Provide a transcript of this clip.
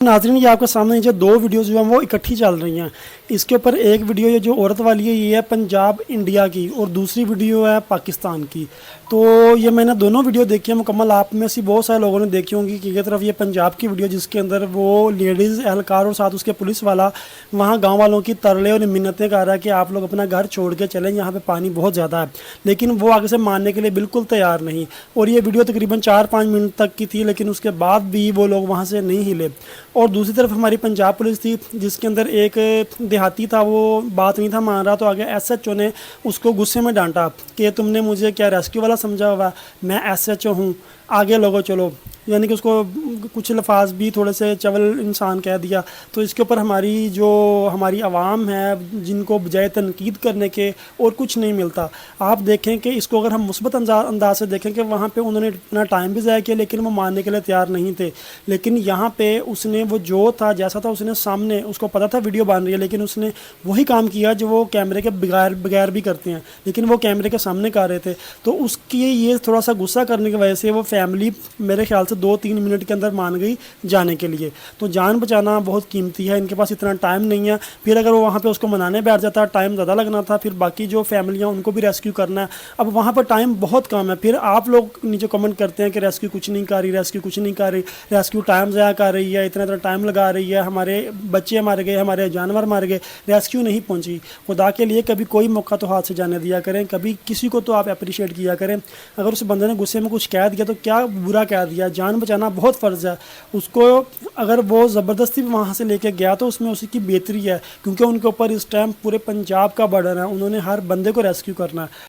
नाज़रीन, ये आपके सामने जो दो वीडियोस जो हैं वो इकट्ठी चल रही हैं। इसके ऊपर एक वीडियो ये जो औरत वाली है ये है पंजाब इंडिया की और दूसरी वीडियो है पाकिस्तान की। तो ये मैंने दोनों वीडियो देखी है मुकम्मल। आप में से बहुत सारे लोगों ने देखी होंगी कि एक तरफ ये पंजाब की वीडियो जिसके अंदर वो लेडीज़ एहलकार और साथ उसके पुलिस वाला वहाँ गाँव वालों की तरले और मिन्नतें कर रहा है कि आप लोग अपना घर छोड़ के चलें, यहाँ पर पानी बहुत ज़्यादा है, लेकिन वो आगे से मानने के लिए बिल्कुल तैयार नहीं। और ये वीडियो तकरीबन 4-5 मिनट तक की थी, लेकिन उसके बाद भी वो लोग वहाँ से नहीं हिले। और दूसरी तरफ हमारी पंजाब पुलिस थी जिसके अंदर एक देहाती था, वो बात नहीं था मान रहा, तो आगे एसएचओ ने उसको गुस्से में डांटा कि तुमने मुझे क्या रेस्क्यू वाला समझा हुआ, मैं एसएचओ हूँ, आगे लोगो चलो, यानी कि उसको कुछ लफाज भी थोड़े से चवल इंसान कह दिया। तो इसके ऊपर हमारी आवाम है जिनको बजाय तनकीद करने के और कुछ नहीं मिलता। आप देखें कि इसको अगर हम मुस्बत अंदाज से देखें कि वहाँ पे उन्होंने इतना टाइम भी ज़ाया किया लेकिन वो मानने के लिए तैयार नहीं थे। लेकिन यहाँ पे उसने वो जो था जैसा था उसने सामने, उसको पता था वीडियो बन रही है, लेकिन उसने वही काम किया जो वो कैमरे के बगैर भी करते हैं, लेकिन वो कैमरे के सामने कर रहे थे। तो उसकी ये थोड़ा सा गुस्सा करने की वजह से वो फैमिली मेरे ख्याल से 2-3 मिनट के अंदर मान गई जाने के लिए। तो जान बचाना बहुत कीमती है, इनके पास इतना टाइम नहीं है। फिर अगर वो वहाँ पे उसको मनाने बैठ जाता, टाइम ज़्यादा लगना था, फिर बाकी जो फैमिलियाँ उनको भी रेस्क्यू करना है। अब वहाँ पर टाइम बहुत कम है। फिर आप लोग नीचे कमेंट करते हैं कि रेस्क्यू कुछ नहीं कर रही, रेस्क्यू कुछ नहीं कर रही, रेस्क्यू टाइम ज़ाया कर रही है, इतना टाइम लगा रही है, हमारे बच्चे मारे गए, हमारे जानवर मारे गए, रेस्क्यू नहीं पहुँची। खुदा के लिए कभी कोई मौका तो हाथ से जाने दिया करें, कभी किसी को तो आप अप्रिशिएट किया करें। अगर उस बंदे ने गुस्से में कुछ कह दिया तो क्या बुरा कह दिया, जान बचाना बहुत फ़र्ज़ है उसको। अगर वो ज़बरदस्ती वहाँ से लेके गया तो उसमें उसकी बेहतरी है, क्योंकि उनके ऊपर इस टाइम पूरे पंजाब का बर्डन है, उन्होंने हर बंदे को रेस्क्यू करना है।